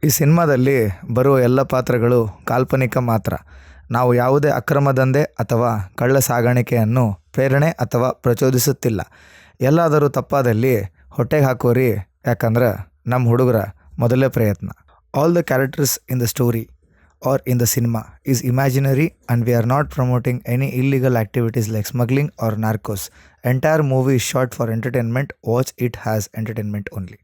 ಈ ಸಿನಿಮಾದಲ್ಲಿ ಬರುವ ಎಲ್ಲ ಪಾತ್ರಗಳು ಕಾಲ್ಪನಿಕ ಮಾತ್ರ. ನಾವು ಯಾವುದೇ ಅಕ್ರಮ ದಂಧೆ ಅಥವಾ ಕಳ್ಳ ಸಾಗಾಣಿಕೆಯನ್ನು ಪ್ರೇರಣೆ ಅಥವಾ ಪ್ರಚೋದಿಸುತ್ತಿಲ್ಲ. ಎಲ್ಲಾದರೂ ತಪ್ಪಾದಲ್ಲಿ ಹೊಟ್ಟೆಗೆ ಹಾಕೋರಿ, ಯಾಕಂದ್ರೆ ನಮ್ಮ ಹುಡುಗರ ಮೊದಲೇ ಪ್ರಯತ್ನ. All the characters in the story or in the cinema is imaginary, and we are not promoting any illegal activities like smuggling or narcos. Entire movie is shot for entertainment. Watch it as entertainment only.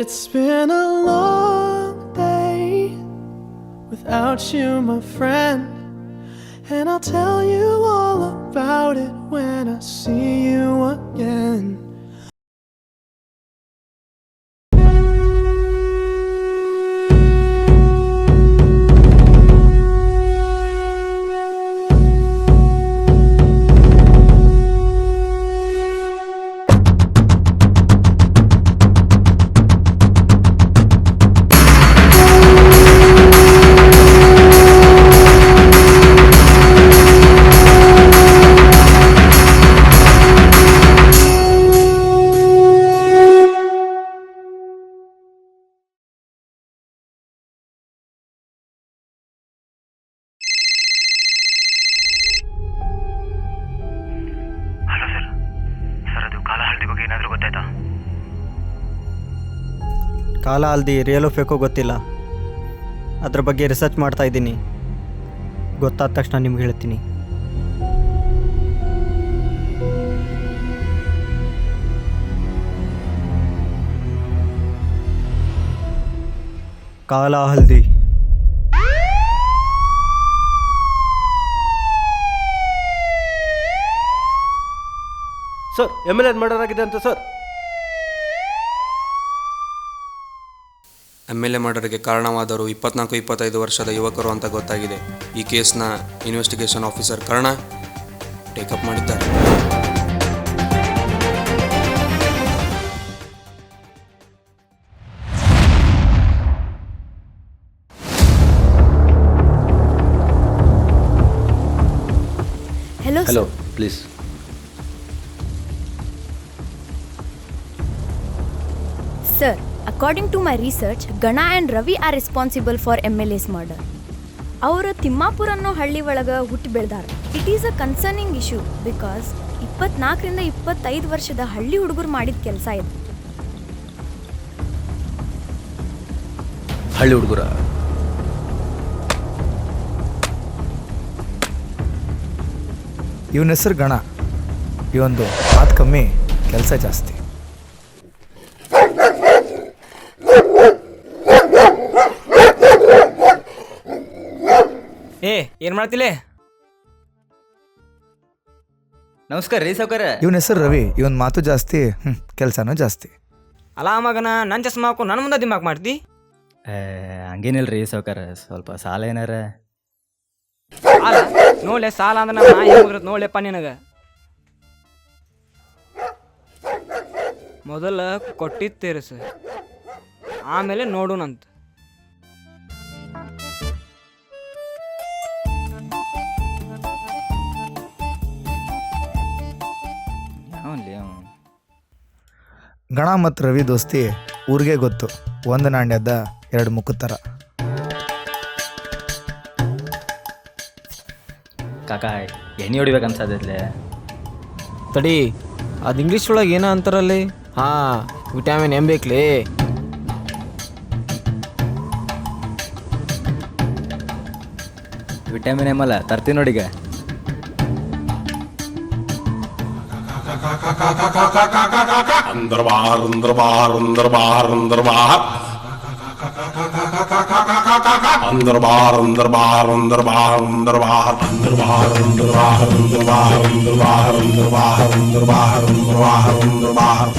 It's been a long day without you, my friend, and I'll tell you all about it when I see you again. Hello sir, ಅದು ಕಾಲ ಹಳದಿ ಬಗ್ಗೆ ಏನಾದರೂ ಗೊತ್ತಾಯ್ತಾ? ಕಾಲ ಹಲ್ದಿ real phaco ಗೊತ್ತಿಲ್ಲ. ಅದ್ರ ಬಗ್ಗೆ ರಿಸರ್ಚ್ ಮಾಡ್ತಾ ಇದ್ದೀನಿ. ಗೊತ್ತಾದ ತಕ್ಷಣ ನಿಮ್ಗೆ ಹೇಳ್ತೀನಿ. ಕಾಲ ಹಲ್ದಿ ಸರ್, MLA ಮರ್ಡರ್ ಆಗಿದೆ ಅಂತ ಸರ್. MLA ಮರ್ಡರ್ಗೆ ಕಾರಣವಾದವರು 24-25 ವರ್ಷದ ಯುವಕರು ಅಂತ ಗೊತ್ತಾಗಿದೆ. ಈ ಕೇಸ್ನ ಇನ್ವೆಸ್ಟಿಗೇಷನ್ ಆಫೀಸರ್ ಕರ್ಣ ಟೇಕಪ್ ಮಾಡಿದ್ದಾರೆ. Hello, please. Sir, according to my research, Gana and Ravi are responsible for MLA's murder. ಅವರು ತಿಮ್ಮಾಪುರ ಅನ್ನೋ ಹಳ್ಳಿ ಒಳಗೆ ಹುಟ್ಟಿ ಬೆಳೆದಾರ. It is a concerning issue because 24ರಿಂದ 25 ವರ್ಷದ ಹಳ್ಳಿ ಹುಡುಗರು ಮಾಡಿದ ಕೆಲಸ ಇದು. ಹಳ್ಳಿ ಹುಡುಗರ ಇವನ ಹೆಸರು ಗಣ. ಇವೊಂದು ಮಾತು ಕಮ್ಮಿ, ಕೆಲಸ ಜಾಸ್ತಿ. ಏನ್ ಮಾಡ್ತಿಲೆ? ನಮಸ್ಕಾರ ರೀ ಸಾವ್ಕಾರ. ಇವನ ಹೆಸರು ರವಿ. ಇವನ್ ಮಾತು ಜಾಸ್ತಿ, ಕೆಲಸನೂ ಜಾಸ್ತಿ. ಅಲ್ಲ ಮಗನ, ನನ್ನ ಚಸ್ಮಾ ಹಾಕು ನನ್ನ ಮುಂದೆ ದಿಮಾಕ್ ಮಾಡ್ತಿ? ಹಂಗೇನಿಲ್ರಿ ಸಾವ್ಕಾರ, ಸ್ವಲ್ಪ ಸಾಲ ಏನಾರ. ಸಾಲ ನೋಡ್ಲೆ, ಸಾಲ ಅಂದ್ರೆ ನಮ್ಮ ಹೆಂಗಿರುತ್ತೆ ನೋಡ್ಲೆಪ್ಪ ನಿನಗ. ಮೊದಲ ಕೊಟ್ಟಿದ್ದು ತೀರಿಸು, ಆಮೇಲೆ ನೋಡುನಂತ. ಗಣ ಮತ್ತು ರವಿ ದೋಸ್ತಿ ಊರಿಗೆ ಗೊತ್ತು. ಒಂದು ನಾಣ್ಯದ ಎರಡು ಮುಖದ ಥರ. ಕಾಕ ಎಣ್ಣೆ ಹೊಡಿಬೇಕು ಅನ್ಸದಿರ್ಲೆ. ತಡಿ, ಅದು ಇಂಗ್ಲೀಷ್ ಒಳಗೆ ಏನೋ ಅಂತಾರಲ್ಲಿ. ವಿಟಾಮಿನ್ ಎಮ್ ಬೇಕ್ಲಿ. ವಿಟಮಿನ್ ಎಮ್ ಅಲ್ಲ, ತರ್ತೀನಿ ನೋಡಿಗ. अंदर बाहर अंदर बाहर अंदर बाहर अंदर बाहर अंदर बाहर अंदर बाहर अंदर बाहर अंदर बाहर अंदर बाहर अंदर बाहर अंदर बाहर अंदर बाहर अंदर बाहर अंदर बाहर अंदर बाहर अंदर बाहर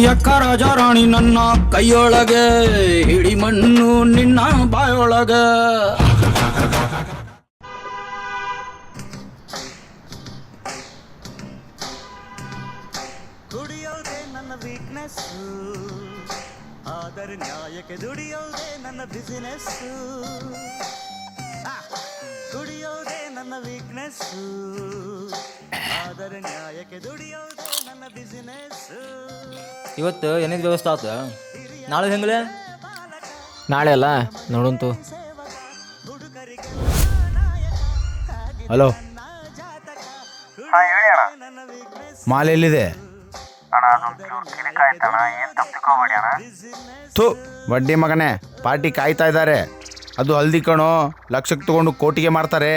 ಯಕ್ಕ ರಾಜ ರಾಣಿ ನನ್ನ ಕೈಯೊಳಗೆ, ಹಿಡಿ ಮಣ್ಣು ನಿನ್ನ ಬಾಯೊಳಗೆ. ಕುಡಿಯೋದೆ ನನ್ನ ವೀಕ್ನೆಸ್. ವೀಕ್ನೆಸ್ಸು, ಆದರೆ ನ್ಯಾಯಕ್ಕೆ ದುಡಿಯೋದೇ ನನ್ನ ಬಿಸಿನೆಸ್ಸು. ದುಡಿಯೋದೇ ನನ್ನ ವೀಕ್ನೆಸ್ಸು, ಆದರೆ ನ್ಯಾಯಕ್ಕೆ ದುಡಿಯೋದೇ ನನ್ನ ಬಿಸಿನೆಸ್ಸು. ಇವತ್ತು ಏನಿದು ವ್ಯವಸ್ಥೆ ಆತ, ನಾಳೆ ಹೆಂಗಲೆ? ನಾಳೆ ಅಲ್ಲ ನೋಡಂತು. ಹಲೋ, ಮಾಲ್ ಎಲ್ಲಿದೆ? ಥೂ ಬಡ್ಡಿ ಮಗನೇ, ಪಾರ್ಟಿ ಕಾಯ್ತಾ ಇದ್ದಾರೆ. ಅದು ಹಲ್ದಿ ಕಣೋ, ಲಕ್ಷಕ್ಕೆ ತಗೊಂಡು ಕೋಟಿಗೆ ಮಾರ್ತಾರೆ.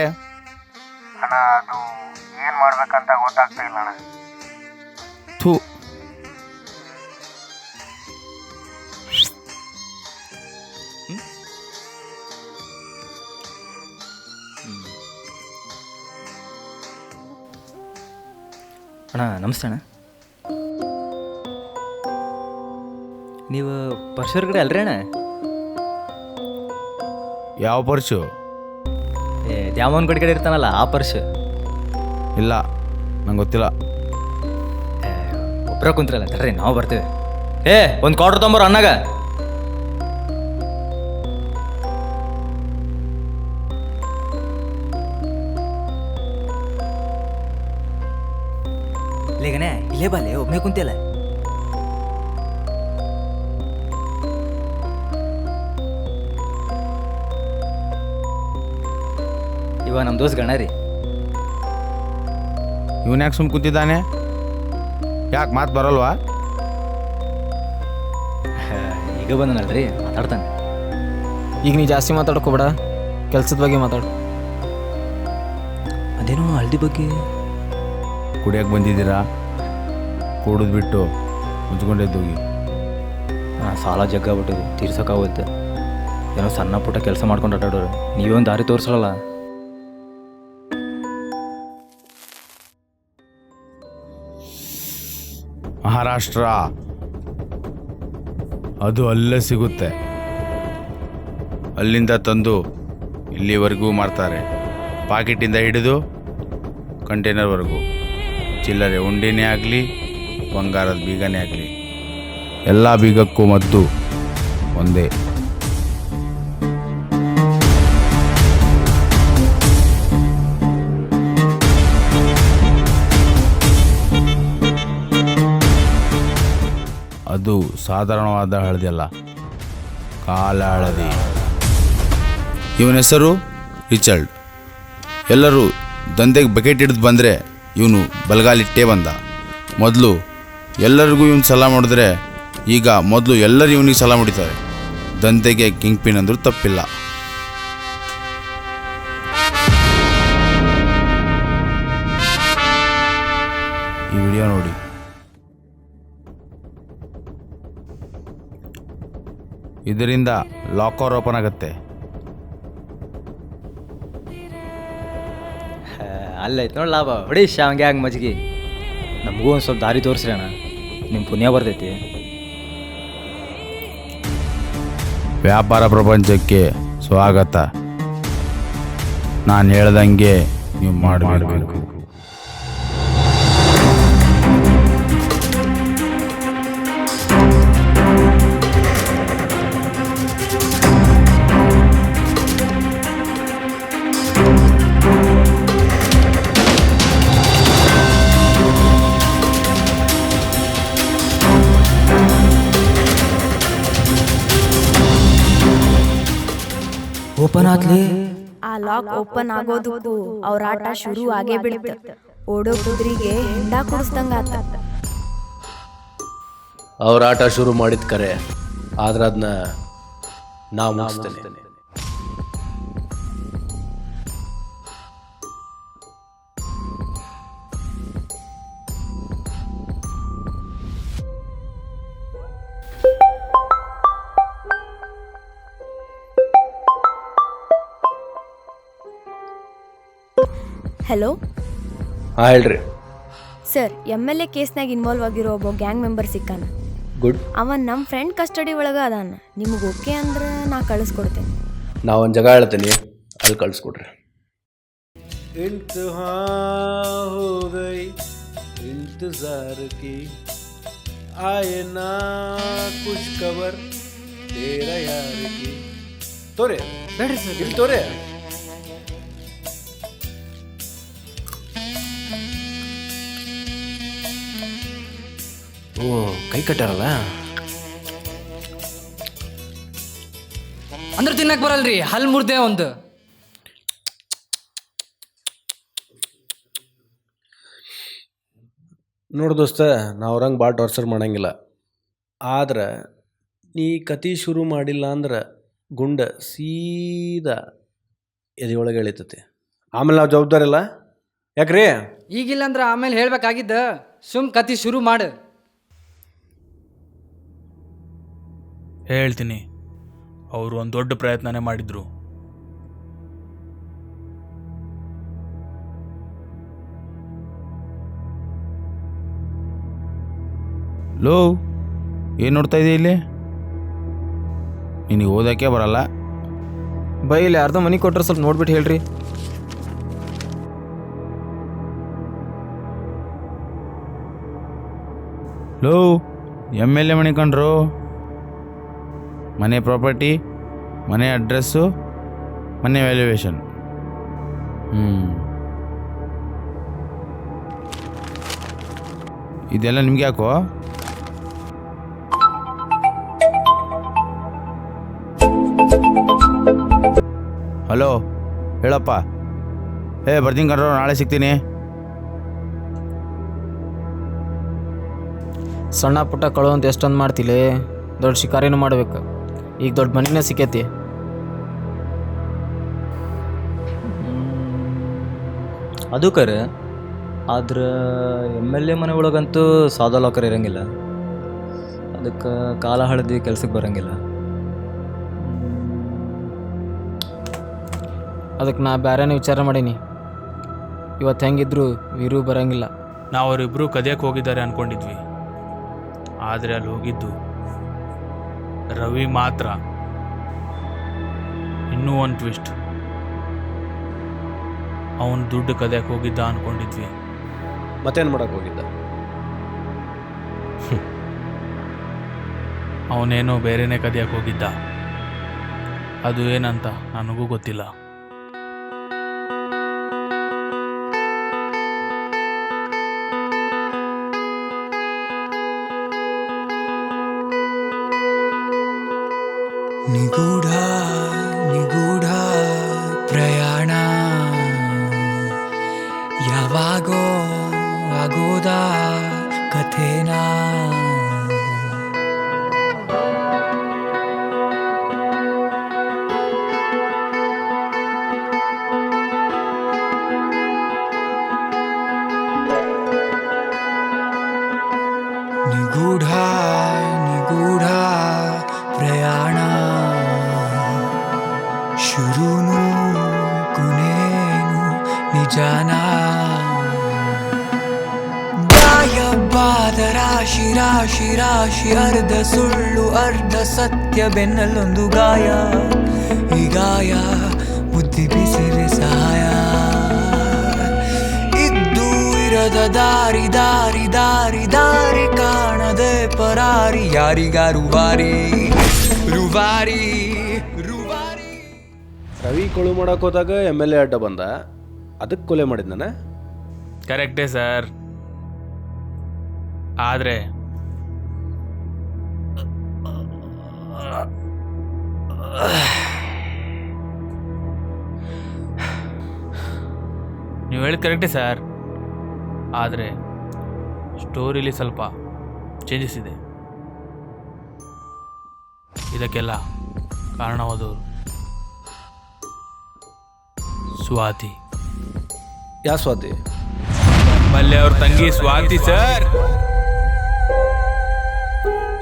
ಏನು ಮಾಡ್ಬೇಕಂತ ಗೊತ್ತಾಗ್ತಾ ಇಲ್ಲ ಅಣ್ಣ. ಥೂ, ಅಣ್ಣ ನಮಸ್ತೆ ಅಣ್ಣ. ನೀವು ಪರ್ಶೂರ್ಗಡೆ ಅಲ್ರಿ ಅಣ್ಣ? ಯಾವ ಪರ್ಸು? ದ್ಯಾಮೋನ್ ಗಡಿ ಕಡೆ ಇರ್ತಾನಲ್ಲ ಆ ಪರ್ಸು? ಇಲ್ಲ, ನಂಗೆ ಗೊತ್ತಿಲ್ಲ. ಒಬ್ಬರ ಕುಂತ್ರಲ್ಲ ತಡ್ರಿ, ನಾವು ಬರ್ತೀವಿ. ಒಂದು ಕ್ವಾರ್ಟರ್ ತೊಂಬರು ಅಣ್ಣಾಗ. ಇಲ್ಲೇಗನೆ, ಇಲ್ಲೇ ಬಾಲೆ, ಒಬ್ಬನೇ ಕುಂತಿಲ್ಲ. ಇವ ನಮ್ಮ ದೋಸ್ತ್ ಗಣ ರೀ. ಇವನ್ ಯಾಕೆ ಸುಮ್ ಕೂತಿದ್ದಾನೆ? ಯಾಕೆ ಮಾತು ಬರಲ್ವಾ? ಈಗ ಬಂದನಲ್ರಿ, ಮಾತಾಡ್ತಾನೆ. ಈಗ ನೀ ಜಾಸ್ತಿ ಮಾತಾಡ್ಕೋಬೇಡ, ಕೆಲ್ಸದ ಬಗ್ಗೆ ಮಾತಾಡು. ಅದೇನೋ ಹಳ್ದಿ ಬಗ್ಗೆ. ಕುಡಿಯಕ್ಕೆ ಬಂದಿದ್ದೀರಾ? ಕುಡಿದು ಬಿಟ್ಟು ಮುಚ್ಕೊಂಡೆದ್ದೋಗಿ. ಸಾಲ ಜಗ್ಗಾಗ್ಬಿಟ್ಟಿದೆ, ತೀರ್ಸೋಕ್ಕಾಗುತ್ತೆ. ಏನೋ ಸಣ್ಣ ಪುಟ್ಟ ಕೆಲಸ ಮಾಡ್ಕೊಂಡು ಆಟಾಡೋರು. ನೀವೇ ಒಂದು ದಾರಿ ತೋರಿಸಲ್ಲ. ಮಹಾರಾಷ್ಟ್ರ ಅದು ಅಲ್ಲೇ ಸಿಗುತ್ತೆ. ಅಲ್ಲಿಂದ ತಂದು ಇಲ್ಲಿವರೆಗೂ ಮಾರ್ತಾರೆ. ಪಾಕೆಟಿಂದ ಹಿಡಿದು ಕಂಟೈನರ್ವರೆಗೂ. ಚಿಲ್ಲರೆ ಉಂಡೆನೇ ಆಗಲಿ, ಬಂಗಾರದ ಬೀಗನೇ ಆಗಲಿ, ಎಲ್ಲ ಬೀಗಕ್ಕೂ ಮದ್ದು ಒಂದೇ. ಅದು ಸಾಧಾರಣವಾದ ಹಳದಿ ಅಲ್ಲ, ಕಾಲ ಹಳದಿ. ಇವನ ಹೆಸರು ರಿಚರ್ಡ್. ಎಲ್ಲರೂ ದಂಧೆಗೆ ಬಕೆಟ್ ಹಿಡಿದು ಬಂದರೆ ಇವನು ಬಲಗಾಲಿಟ್ಟೇ ಬಂದ. ಮೊದಲು ಎಲ್ಲರಿಗೂ ಇವನು ಸಲಾ ಮಾಡಿದ್ರೆ, ಈಗ ಮೊದಲು ಎಲ್ಲರೂ ಇವನಿಗೆ ಸಲಾ ಹೊಡಿತಾರೆ. ದಂಧೆಗೆ ಕಿಂಗ್ ಪಿನ್ ಅಂದರೂ ತಪ್ಪಿಲ್ಲ. ಈ ವಿಡಿಯೋ ನೋಡಿ. ಇದರಿಂದ ಲಾಕರ್ ಓಪನ್ ಆಗುತ್ತೆ. ಅಲ್ಲೈತೆ ನೋಡಿ ಲಾಭ. ಹೊಡಿ ಶಾವಂಗೆ ಹಂಗೆ ಮಜ್ಜಿಗೆ. ನಮಗೂ ಒಂದು ಸ್ವಲ್ಪ ದಾರಿ ತೋರಿಸ್ರಿ ಅಣ್ಣ, ನಿಮ್ಮ ಪುಣ್ಯ ಬರ್ತೈತಿ. ವ್ಯಾಪಾರ ಪ್ರಪಂಚಕ್ಕೆ ಸ್ವಾಗತ. ನಾನು ಹೇಳ್ದಂಗೆ ನೀವು ಮಾಡಬೇಕು. ಓಪನ್ ಆತ್ಲಿ. ಆ ಲಾಕ್ ಓಪನ್ ಆಗೋದಕ್ಕೂ ಅವ್ರ ಆಟ ಶುರು ಆಗೇ ಬಿಡುತ್ತೆ. ಓಡೋ ಕುದುರೆಗೆ ಹೆಂಡ ಕುಡಿಸ್ದಂಗಾತ. ಅವ್ರ ಆಟ ಶುರು ಮಾಡಿದ ಕರೆ, ಆದ್ರೆ ಅದನ್ನ ನಾವು ಮುಗಿಸ್ತೇನೆ. ಹಲೋ, ಹಾಂ ಹೇಳ್ರಿ. ಸರ್, MLA ಕೇಸ್ನಾಗ ಇನ್ವಾಲ್ವ್ ಆಗಿರೋ ಒಬ್ಬ ಗ್ಯಾಂಗ್ ಮೆಂಬರ್ ಸಿಕ್ಕಾನ. ಗುಡ್. ಅವನ್ ನಮ್ಮ ಫ್ರೆಂಡ್ ಕಸ್ಟಡಿ ಒಳಗೆ ಅದಾನ. ನಿಮಗೆ ಓಕೆ ಅಂದ್ರೆ ನಾ ಕಳಿಸ್ಕೊಡ್ತೇನೆ. ನಾವೊಂದು ಜಾಗ ಹೇಳ್ತೀನಿ, ಅಲ್ಲಿ ಕಳಿಸ್ಕೊಡ್ರಿ. इंतहा हो गई इंतजार की, आए ना कुछ खबर तेरा यार की तोरे ಬೇಡ್ರಿ ಸರ್ ಇಲ್ಲಿ ತೋರೆ ಓ ಕೈ ಕಟ್ಟಾರಲ್ಲ ಅಂದ್ರೆ ತಿನ್ನಕ್ ಬರಲ್ರಿ ಹಲ್ ಮುರ್ದೆ ಒಂದು ನೋಡು ದೋಸ್ತ ನಾವು ಅವ್ರಂಗೆ ಭಾಳ ಟಾರ್ಚರ್ ಮಾಡಂಗಿಲ್ಲ ಆದ್ರೆ ನೀ ಕತೆ ಶುರು ಮಾಡಿಲ್ಲ ಅಂದ್ರೆ ಗುಂಡ ಸೀದಾ ಎದೆಯೊಳಗೆ ಎಳಿತೈತಿ ಆಮೇಲೆ ನಾವು ಜವಾಬ್ದಾರಿ ಇಲ್ಲ ಯಾಕ್ರಿ ಈಗಿಲ್ಲ ಅಂದ್ರೆ ಆಮೇಲೆ ಹೇಳ್ಬೇಕಾಗಿದ್ದ ಸುಮ್ ಕತಿ ಶುರು ಮಾಡು. ಹೇಳ್ತೀನಿ, ಅವರು ಒಂದು ದೊಡ್ಡ ಪ್ರಯತ್ನನೇ ಮಾಡಿದ್ರು. ಲೋ, ಏನು ನೋಡ್ತಾ ಇದೆಯಾ ಇಲ್ಲಿ? ನಿನಗೆ ಓದೋಕ್ಕೆ ಬರಲ್ಲ. ಬೈ ಇಲ್ಲಿ ಅರ್ಧ ಮನಿ ಕೊಟ್ಟರೆ ಸ್ವಲ್ಪ ನೋಡ್ಬಿಟ್ಟು ಹೇಳ್ರಿ. ಲೋ, MLA ಮನೆ ಕಂಡ್ರು, ಮನೆ ಪ್ರಾಪರ್ಟಿ, ಮನೆ ಅಡ್ರೆಸ್ಸು, ಮನೆ ವ್ಯಾಲ್ಯೂಯೇಷನ್. ಇದೆಲ್ಲ ನಿಮ್ಗೆ ಯಾಕೋ? ಹಲೋ, ಹೇಳಪ್ಪ. ಬರ್ತೀನಿ ಕಣ್ರೋ, ನಾಳೆ ಸಿಗ್ತೀನಿ. ಸಣ್ಣ ಪುಟ್ಟ ಕಳು ಅಂತ ಎಷ್ಟೊಂದು ಮಾಡ್ತಿಲಿ, ದೊಡ್ಡ ಶಿಕಾರಿನೂ ಮಾಡ್ಬೇಕು. ಈಗ ದೊಡ್ಡ ಮನಿನೇ ಸಿಕ್ಕೈತಿ. ಅದು ಕರೆ, ಆದ್ರೆ MLA ಮನೆ ಒಳಗಂತೂ ಸಾದಾ ಲಾಕರ್ ಇರಂಗಿಲ್ಲ. ಅದಕ್ಕೆ ಕಾಲ ಹಳದಿ ಕೆಲ್ಸಕ್ಕೆ ಬರಂಗಿಲ್ಲ. ಅದಕ್ಕೆ ನಾ ಬೇರೆನೇ ವಿಚಾರ ಮಾಡೀನಿ. ಇವತ್ತು ಹೆಂಗಿದ್ರು ವೀರು ಬರಂಗಿಲ್ಲ. ನಾವು ಅವರಿಬ್ಬರು ಕದಿಯಕ್ಕೆ ಹೋಗಿದ್ದಾರೆ ಅಂದ್ಕೊಂಡಿದ್ವಿ, ಆದರೆ ಅಲ್ಲಿ ಹೋಗಿದ್ದು ರವಿ ಮಾತ್ರ. ಇನ್ನೂ ಒಂದು ಟ್ವಿಸ್ಟ್, ಅವನು ದುಡ್ಡು ಕದಿಯಕ್ಕೆ ಹೋಗಿದ್ದ ಅಂದ್ಕೊಂಡಿದ್ವಿ. ಮತ್ತೇನು ಮಾಡಕ್ಕೆ ಹೋಗಿದ್ದ? ಅವನೇನೋ ಬೇರೆನೇ ಕದಿಯಕ್ಕೆ ಹೋಗಿದ್ದ. ಅದು ಏನಂತ ನನಗೂ ಗೊತ್ತಿಲ್ಲ. ನಿಗೂಢ ನಿಗೂಢ ಪ್ರಯಾಣ ಯಾವಾಗೋ ಆಗೋದ ಕಥೆನಾ ನಿಗೂಢ ನಿಗೂಢ ಪ್ರಯಾಣ ಶುರುನು ಕೊನೇನು ನಿಜಾನ ಗಾಯಬಾದ ರಾಶಿ ರಾಶಿ ರಾಶಿ ಅರ್ಧ ಸುಳ್ಳು ಅರ್ಧ ಸತ್ಯ ಬೆನ್ನಲ್ಲೊಂದು ಗಾಯ ಈ ಗಾಯ ಬುದ್ಧಿ ಬಿಸಿರೆ ಸಹಾಯ ಇದ್ದು ಇರದ ದಾರಿ ದಾರಿ ದಾರಿ ದಾರಿ ಕಾಣದೆ ಪರಾರಿ ಯಾರಿಗಾರು ಬಾರಿ ರುವಾರಿ ರುವಾರಿ. ರವಿ ಕೊಳು ಮಾಡಕ್ಕೆ ಹೋದಾಗ MLA ಅಡ್ಡ ಬಂದ, ಅದಕ್ಕೆ ಕೊಲೆ ಮಾಡಿದ್ನ. ಕರೆಕ್ಟೇ ಸರ್. ಆದರೆ ನೀವು ಹೇಳಿದ ಕರೆಕ್ಟೇ ಸರ್, ಆದರೆ ಸ್ಟೋರಿಲಿ ಸ್ವಲ್ಪ ಚೇಂಜಸ್ ಇದೆ. ಇದಕ್ಕೆಲ್ಲ ಕಾರಣವಾದವರು ಸ್ವಾತಿ. ಯಾ ಸ್ವಾತಿ? ಮಲ್ಲೆ ಅವ್ರ ತಂಗಿ ಸ್ವಾತಿ ಸರ್.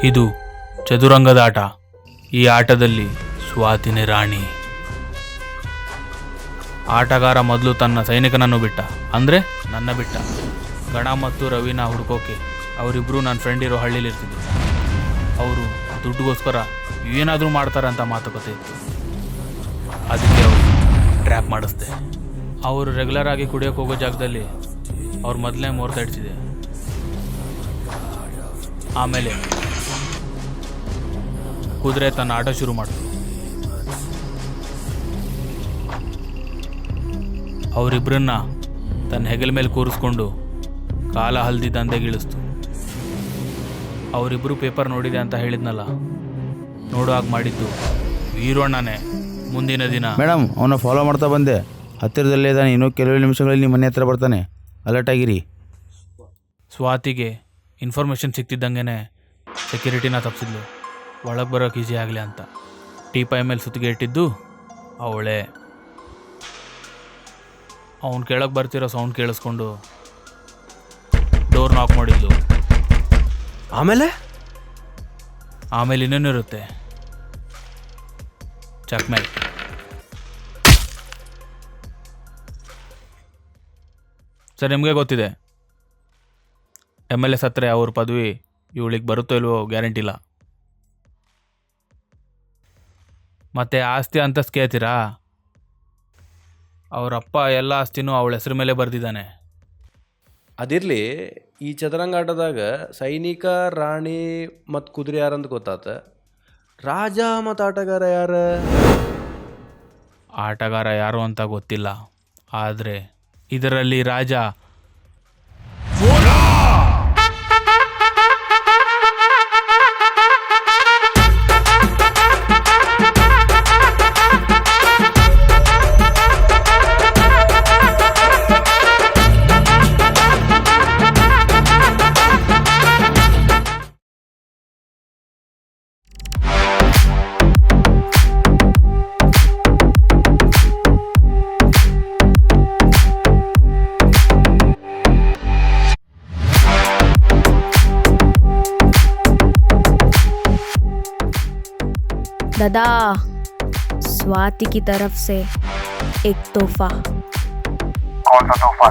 ಇದು ಚದುರಂಗದ ಆಟ. ಈ ಆಟದಲ್ಲಿ ಸ್ವಾತಿನೇ ರಾಣಿ. ಆಟಗಾರ ಮೊದಲು ತನ್ನ ಸೈನಿಕನನ್ನು ಬಿಟ್ಟ, ಅಂದರೆ ನನ್ನ ಬಿಟ್ಟ. ಗಣ ಮತ್ತು ರವಿನ ಹುಡ್ಕೋಕೆ ಅವರಿಬ್ಬರು ನನ್ನ ಫ್ರೆಂಡ್ ಇರೋ ಹಳ್ಳಿಲಿರ್ತಿದ್ರು. ಅವರು ದುಡ್ಡುಗೋಸ್ಕರ ಏನಾದರೂ ಮಾಡ್ತಾರೆ ಅಂತ ಮಾತುಕತೆ ಇತ್ತು. ಅದಕ್ಕೆ ಅವರು ಟ್ರ್ಯಾಪ್ ಮಾಡಿಸ್ದೆ. ಅವರು ರೆಗ್ಯುಲರ್ ಆಗಿ ಕುಡಿಯೋಕೆ ಹೋಗೋ ಜಾಗದಲ್ಲಿ ಅವ್ರು ಮೊದಲೇ ಮೋರ್ತಾ ಇಡ್ತಿದೆ. ಆಮೇಲೆ ಕುದುರೆ ತನ್ನ ಆಟ ಶುರು ಮಾಡಿತು. ಅವರಿಬ್ಬರನ್ನ ತನ್ನ ಹೆಗಲ ಮೇಲೆ ಕೂರಿಸ್ಕೊಂಡು ಕಾಲ ಹಲ್ದಿ ದಂಧೆಗಿಳಿಸ್ತು. ಅವರಿಬ್ಬರು ಪೇಪರ್ ನೋಡಿದೆ ಅಂತ ಹೇಳಿದ್ನಲ್ಲ, ನೋಡೋ ಹಾಗೆ ಮಾಡಿದ್ದು ವೀರಣ್ಣನೇ. ಮುಂದಿನ ದಿನ ಮೇಡಮ್, ಅವನ್ನ ಫಾಲೋ ಮಾಡ್ತಾ ಬಂದೆ. ಹತ್ತಿರದಲ್ಲೇ ಇದ್ದಾನೆ. ಇನ್ನೂ ಕೆಲವು ನಿಮಿಷಗಳಲ್ಲಿ ನಿಮ್ಮ ಮನೆ ಹತ್ರ ಬರ್ತಾನೆ. ಅಲರ್ಟ್ ಆಗಿರಿ. ಸ್ವಾತಿಗೆ ಇನ್ಫಾರ್ಮೇಷನ್ ಸಿಕ್ತಿದ್ದಂಗೆ ಸೆಕ್ಯೂರಿಟಿನ ತಪ್ಪಿಸಿದ್ಲು, ಒಳಗೆ ಬರೋಕೆ ಈಸಿ ಆಗಲಿ ಅಂತ. ಟೀಪಾಯ್ ಮೇಲೆ ಸುತ್ತಿಗೆ ಇಟ್ಟಿದ್ದು ಅವಳೇ. ಅವ್ನು ಕೆಳಗೆ ಬರ್ತಿರೋ ಸೌಂಡ್ ಕೇಳಿಸ್ಕೊಂಡು ಡೋರ್ ನಾಕ್ ಮಾಡಿದ್ಲು. ಆಮೇಲೆ ಇನ್ನೇನಿರುತ್ತೆ, ಚಕ್ಮೇಲೆ. ಸರ್, ನಿಮಗೆ ಗೊತ್ತಿದೆ MLS ಹತ್ರ ಅವ್ರ ಪದವಿ ಇವಳಿಗೆ ಬರುತ್ತೋ ಇಲ್ವೋ ಗ್ಯಾರಂಟಿ ಇಲ್ಲ. ಮತ್ತು ಆಸ್ತಿ ಅಂತಸ್ತು ಕೇಳ್ತೀರಾ? ಅವರಪ್ಪ ಎಲ್ಲ ಆಸ್ತಿನೂ ಅವಳ ಹೆಸರು ಮೇಲೆ ಬರೆದಿದ್ದಾನೆ. ಅದಿರಲಿ, ಈ ಚದುರಂಗಾಟದಾಗ ಸೈನಿಕ, ರಾಣಿ ಮತ್ತು ಕುದುರೆ ಯಾರಂತ ಗೊತ್ತಾತ. ರಾಜ ಮತ್ತು ಆಟಗಾರ ಯಾರು? ಆಟಗಾರ ಯಾರು ಅಂತ ಗೊತ್ತಿಲ್ಲ, ಆದರೆ ಇದರಲ್ಲಿ ರಾಜ दादा, स्वाति की तरफ से एक तोहफा. कौन सा तोहफा?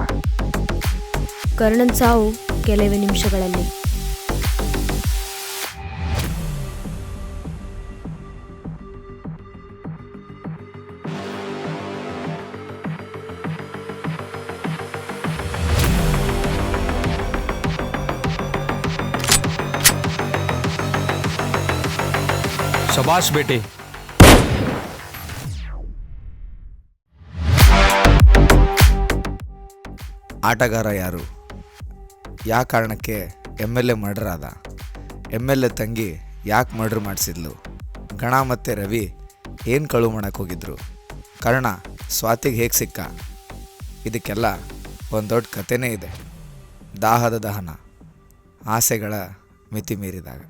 ಕರ್ಣನ್ ಸಾವು ಕೆಲವೇ ನಿಮಿಷಗಳಲ್ಲಿ. ಶಬಾಷ್ ಬೇಟೆ. ಆಟಗಾರ ಯಾರು? ಯಾವ ಕಾರಣಕ್ಕೆ MLA ಮರ್ಡರ್ ಆದ? MLA ತಂಗಿ ಯಾಕೆ ಮರ್ಡರ್ ಮಾಡಿಸಿದ್ಲು? ಗಣ ಮತ್ತು ರವಿ ಏನು ಕಳು ಮಾಡಕ್ಕೆ ಹೋಗಿದ್ರು? ಕರ್ಣ ಸ್ವಾತಿಗೆ ಹೇಗೆ ಸಿಕ್ಕ? ಇದಕ್ಕೆಲ್ಲ ಒಂದು ದೊಡ್ಡ ಕಥೆನೇ ಇದೆ. ದಾಹದ ದಹನ, ಆಸೆಗಳ ಮಿತಿ ಮೀರಿದಾಗ.